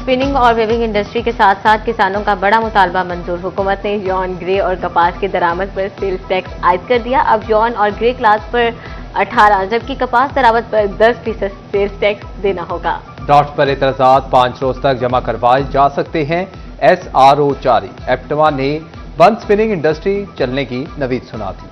Spinning और waving industry के साथ साथ किसानों का बड़ा मुतालबा मंजूर। हुकूमत ने यौन, ग्रे और कपास की दरामद पर सेल्स टैक्स आयद कर दिया। अब यौन और ग्रे क्लास पर 18 जबकि कपास दरामद पर 10% सेल्स टैक्स देना होगा। ड्राफ्ट पर एतराजात 5 रोज तक जमा करवाए जा सकते हैं। SRO जारी। एप्टवा ने बंद स्पिनिंग इंडस्ट्री चलने की नवीद सुना दी।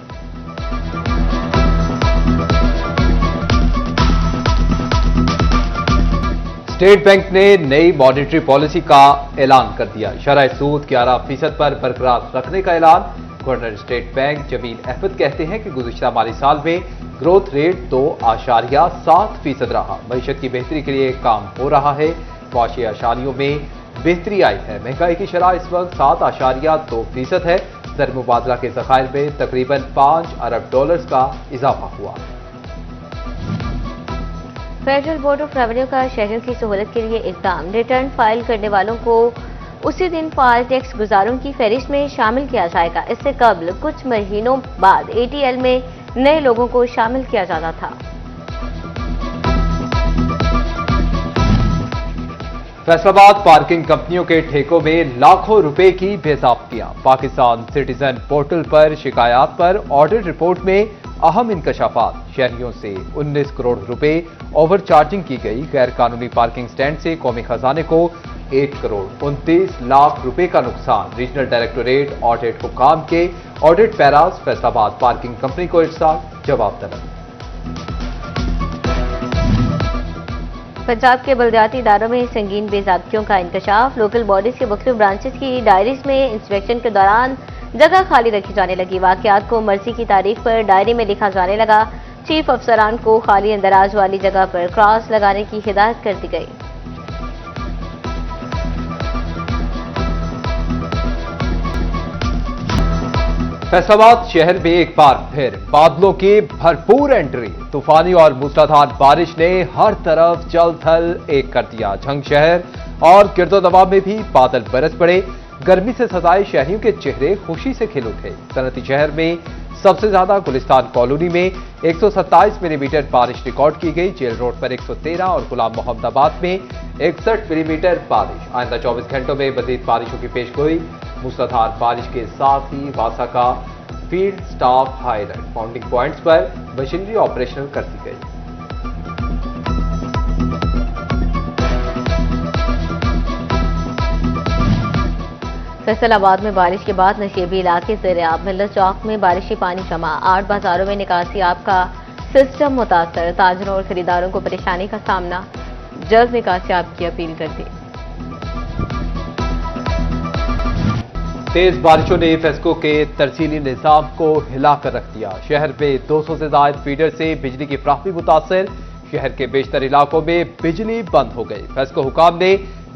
स्टेट बैंक ने नई मॉनेटरी पॉलिसी का ऐलान कर दिया। शरह सूद 11% पर बरकरार रखने का ऐलान। Governor state bank Jamil Ahmed कहते हैं कि गुज़िश्ता माली साल में ग्रोथ रेट 2.7% रहा। मईशत की बेहतरी के लिए काम हो रहा है। मुआशी आशारियों में बेहतरी आई है। महंगाई की शरह इस वक्त 7.2% है। ज़र मुबादला के ज़खायर में तकरीबन $5 अरब का इजाफा हुआ। फेडरल बोर्ड ऑफ रेवेन्यू का शहरियों की सहूलत के लिए इकदाम। रिटर्न फाइल करने वालों को उसी दिन फाल टैक्स गुजारों की फहरिस्त में शामिल किया जाएगा। इससे कबल कुछ महीनों बाद ATL में नए लोगों को शामिल किया जाता था। फैसलाबाद पार्किंग कंपनियों के ठेकों में लाखों रुपए की बेज़ाब्तियां। पाकिस्तान सिटीजन पोर्टल पर शिकायत पर ऑडिट रिपोर्ट में अहम इंकशाफात। शहरियों से 19 करोड़ रुपए ओवर चार्जिंग की गई। गैर कानूनी पार्किंग स्टैंड से कौमी खजाने को 1 करोड़ 29 लाख रुपए का नुकसान। रीजनल डायरेक्टोरेट ऑडिट हुकाम के audit paras. Faisalabad parking company को इरसाल जवाब तलब। पंजाब के बल्दियाती इदारों में संगीन बेज़ाब्तियों का इंकशाफ। लोकल बॉडीज के मुख्तलिफ ब्रांचेस की डायरीज में इंस्पेक्शन के दौरान जगह खाली रखी जाने लगी। वाकयात को मर्जी की तारीख पर डायरी में लिखा जाने लगा। चीफ अफसरान को खाली अंदराज वाली जगह पर क्रॉस लगाने की हिदायत कर दी गई। फैसलाबाद शहर में एक बार फिर बादलों की भरपूर एंट्री। तूफानी और मूसलाधार बारिश ने हर तरफ जल थल एक कर दिया। झंग शहर और गिरदोनवा में भी बादल बरस पड़े। गर्मी से सताए शहरियों के चेहरे खुशी से खिल उठे। सनती शहर में सबसे ज्यादा गुलिस्तान कॉलोनी में 127 मिलीमीटर बारिश रिकॉर्ड की गई। जेल रोड पर 113 और गुलाम मोहम्मदाबाद में 61 मिलीमीटर बारिश। आइंदा 24 घंटों में मजीद बारिशों की पेशगोई। मूसलाधार बारिश के साथ ही वासा का field staff high alert. Mounting points पर मशीनरी ऑपरेशनल कर दी गई। फैसलाबाद में बारिश के बाद नशेबी इलाके ज़ेर-ए-आब। मिल्लत चौक में बारिशी पानी जमा। 8 बाजारों में निकासी आब का सिस्टम मुतासर। ताजरों और खरीदारों को परेशानी का सामना। जल्द निकासी आब की अपील कर दी। तेज बारिशों ने फेस्को के तरसीली निजाम को हिलाकर रख दिया। शहर में 200 से ज्यादा फीडर से बिजली की फ्राहमी मुतासर। शहर के बेशतर इलाकों में बिजली बंद हो गई। फेस्को हुकाम ने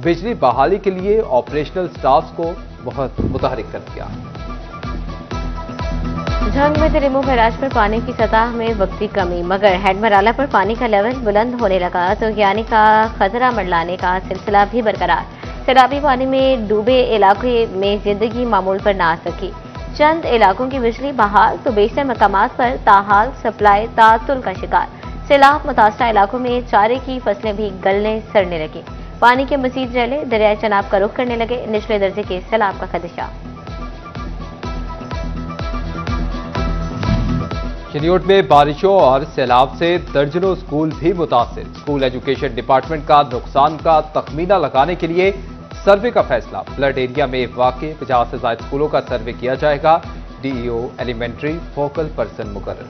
बिजली बहाली के लिए ऑपरेशनल स्टाफ को मुतहरिक कर दिया। झंग में तिरिमो बैराज पर पानी की सतह में वक्ती कमी, मगर हेडमराला पर पानी का लेवल बुलंद होने लगा तो यानी का खतरा मंडलाने का सिलसिला भी बरकरार। सैलाबी पानी में डूबे इलाके में जिंदगी मामूल पर ना आ सकी। चंद इलाकों की बिजली बहाल तो बेशतर मकामात पर ताहाल सप्लाई तातुल का शिकार। सैलाब मुतासरा इलाकों में चारे की फसलें भी गलने सड़ने लगी। पानी के मजीद रैले दरियाए चनाब का रुख करने लगे। निचले दर्जे के सैलाब का खदशा। चिनियोट में बारिशों और सैलाब से दर्जनों स्कूल भी मुतासिर। स्कूल एजुकेशन डिपार्टमेंट का नुकसान का तखमीना लगाने के लिए सर्वे का फैसला। फ्लड एरिया में वाक़ 50 से ज्यादा स्कूलों का सर्वे किया जाएगा। DEO एलिमेंट्री फोकल पर्सन मुकर्रर।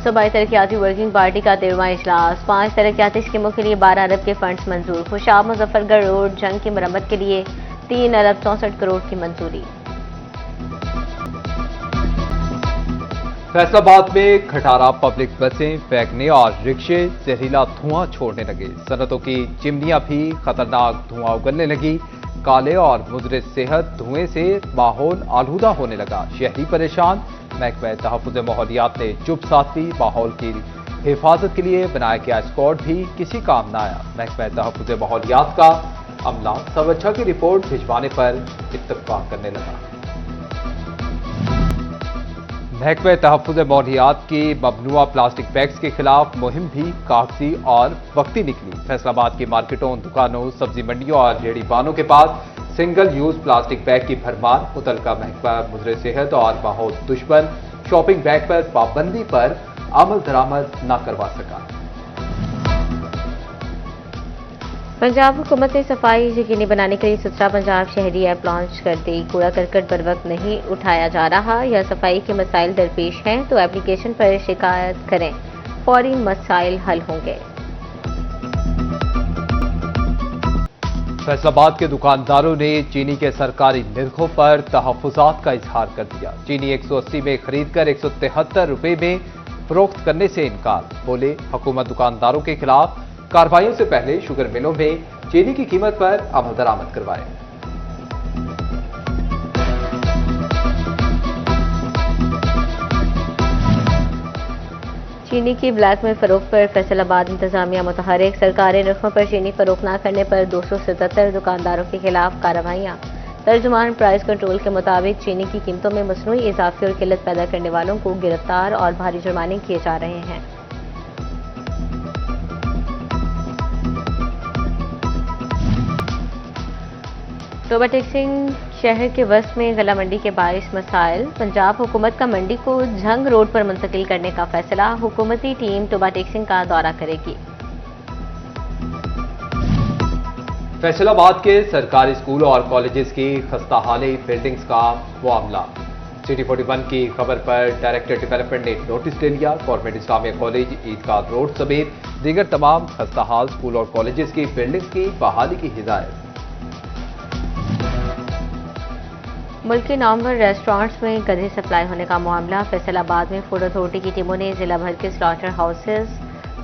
सूबाई तरक्याती वर्किंग पार्टी का 13वां इजलास। 5 तरक्याती स्कीमों के लिए 12 अरब के फंड्स मंजूर। खुशाब मुजफ्फरगढ़ रोड जंग की मरम्मत के लिए 3 अरब 64 करोड़ की मंजूरी। फैसलाबाद में खटारा पब्लिक बसें फेंकने और रिक्शे जहरीला धुआं छोड़ने लगे। सनतों की चिमनियां भी खतरनाक धुआं उगलने लगी। काले और मुजरे सेहत धुएं से माहौल आलूदा होने लगा। शहरी परेशान। महकमा तहफ़्फ़ुज़ माहौलियात ने चुप साथ दी। माहौल की हिफाजत के लिए बनाया गया स्क्वाड भी किसी काम न आया। महकमा तहफ़्फ़ुज़ माहौलियात का अमला सवच्छा की रिपोर्ट भिजवाने पर इत्तफाक करने लगा। महकमे तहफ़्फ़ुज़ मौनियात की ममनुआ प्लास्टिक बैग्स के खिलाफ मुहिम भी कागजी और वक्ती निकली। फैसलाबाद की मार्केटों, दुकानों, सब्जी मंडियों और रेहड़ी वालों के पास सिंगल यूज प्लास्टिक बैग की भरमार। मुतलका महकमा मुद्रे सेहत और माहौल दुश्मन शॉपिंग बैग पर पाबंदी पर अमल दरामद न करवा सका। पंजाब हुकूमत ने सफाई यकीनी बनाने के लिए सुथरा पंजाब शहरी ऐप लॉन्च कर दी। कूड़ा करकट बर वक्त नहीं उठाया जा रहा या सफाई के मसाइल दरपेश हैं तो एप्लीकेशन पर शिकायत करें, फौरी मसाइल हल होंगे। फैसलाबाद के दुकानदारों ने चीनी के सरकारी निरखों पर तहफ़्फ़ुज़ात का इजहार कर दिया। चीनी 180 में खरीदकर 173 रुपये में फरोख्त करने से इनकार। बोले, हुकूमत दुकानदारों के खिलाफ कार्रवाइयों से पहले शुगर मिलों में चीनी की कीमत पर अमल दरामद करवाए। चीनी की ब्लैक में फरोख्त पर फैसलाबाद इंतजामिया मुतहरिक। सरकारी नरखों पर चीनी फरोख्त न करने पर 277 दुकानदारों के खिलाफ कार्रवाइयां। तर्जुमान प्राइस कंट्रोल के मुताबिक चीनी की कीमतों में मसनूई इजाफे और किल्लत पैदा करने वालों को गिरफ्तार और भारी जुर्माने किए जा रहे हैं। टोबा टेक्सिंग शहर के वस्त में गला मंडी के 22 मसाइल। पंजाब हुकूमत का मंडी को झंग रोड पर मुंतकिल करने का फैसला। हुकूमती टीम टोबा टेक्सिंग का दौरा करेगी। फैसलाबाद के सरकारी स्कूलों और कॉलेजेस की खस्ताहाली बिल्डिंग्स का मामला। सिटी 41 की खबर पर डायरेक्टर डेवलपमेंट ने नोटिस ले लिया। गवर्नमेंट इस्लामिया कॉलेज, ईदगाह रोड समेत दीगर तमाम खस्ताहाल स्कूल और कॉलेजेस की बिल्डिंग्स की बहाली की हिदायत। मुल्क के नॉम्बर रेस्टोरेंट्स में गधे सप्लाई होने का मामला। फैसलाबाद में फूड अथॉरिटी की टीमों ने जिला भर के स्लॉटर हाउसेस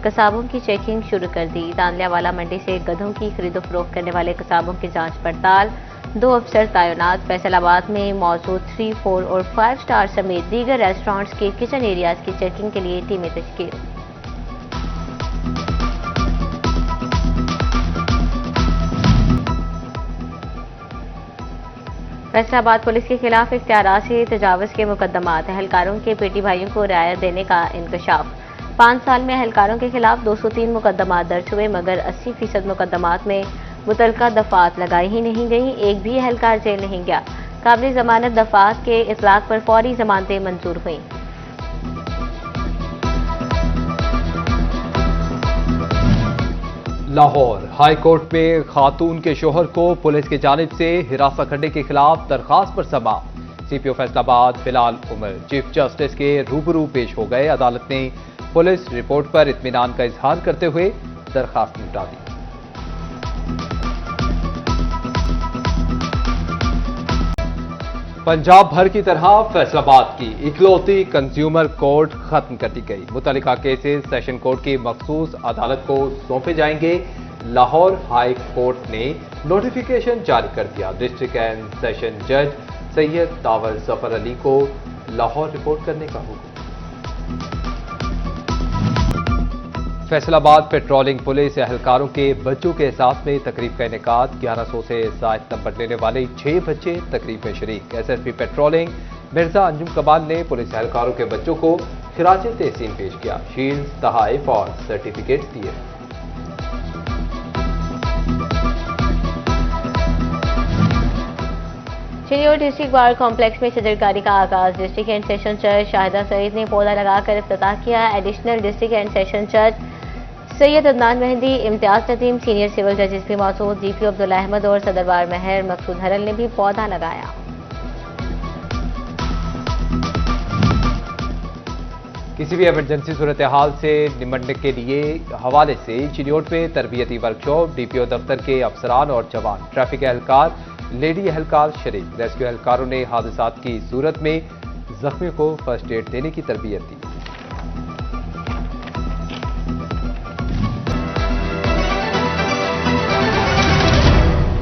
कसाबों की चेकिंग शुरू कर दी। दानियावाला मंडी से गधों की खरीदो फरोख्त करने वाले कसाबों की जांच पड़ताल। 2 अफसर तैनात। फैसलाबाद में मौजूद 3, 4 और 5 स्टार समेत दीगर रेस्टोरेंट्स के किचन एरियाज की चेकिंग के लिए टीमें तश्कील। फैसलाबाद पुलिस के खिलाफ इख्तियारात से तजावुज़ के मुकदमात। अहलकारों के बेटी भाइयों को रियायत देने का इंकशाफ। 5 साल में अहलकारों के खिलाफ 203 मुकदमात दर्ज हुए, मगर 80% मुकदमात में मुतलका दफात लगाई ही नहीं गई। एक भी अहलकार जेल नहीं गया। काबिल जमानत दफात के इतलाक पर फौरी जमानतें मंजूर हुई। लाहौर हाई कोर्ट में खातून के शोहर को पुलिस की जानिब से हिरासत करने के खिलाफ दरखास्त पर समाअत। CPO Faisalabad Bilal Umar chief justice के रूबरू पेश हो गए। अदालत ने पुलिस रिपोर्ट पर इत्मीनान का इजहार करते हुए दरखास्त निपटा दी। पंजाब भर की तरह फैसलाबाद की इकलौती कंज्यूमर कोर्ट खत्म कर दी गई। मुतल्लिका केसेस सेशन कोर्ट की मखसूस अदालत को सौंपे जाएंगे। लाहौर हाई कोर्ट ने नोटिफिकेशन जारी कर दिया। डिस्ट्रिक्ट एंड सेशन जज सैयद दावर जफर अली को लाहौर रिपोर्ट करने का हुक्म। फैसलाबाद पेट्रोलिंग पुलिस एहलकारों के बच्चों के एहसास में तकरीब का इनेकाद। 1100 से जायद नंबर लेने वाले 6 बच्चे तकरीब में शरीक। एसएसपी पेट्रोलिंग मिर्जा अंजुम कमाल ने पुलिस एहलकारों के बच्चों को खिराज तहसीन पेश किया। शील्ड, तहाइफ और सर्टिफिकेट दिए। चिन्योर डिस्ट्रिक्ट बार कॉम्प्लेक्स में शजरकारी का आगाज। डिस्ट्रिक्ट एंड सेशन जज शाहिदा सईद ने पौधा लगाकर इफ्तिताह किया। एडिशनल डिस्ट्रिक्ट एंड सेशन जज सैयद अदनान मेहंदी, इम्तियाज नदीम, सीनियर सिविल जजेस भी मौजूद। डीपीओ अब्दुल्ला अहमद और सदरबार महर मकसूद हरल ने भी पौधा लगाया। किसी भी इमरजेंसी सूरत हाल से निपटने के लिए हवाले से चिन्योट में तरबियती वर्कशॉप। डीपीओ दफ्तर के अफसरान और जवान, ट्रैफिक एहलकार, लेडी एहलकार शरीक। रेस्क्यू एहलकारों ने हादसात की सूरत में जख्मियों को फर्स्ट एड देने की तरबियत दी।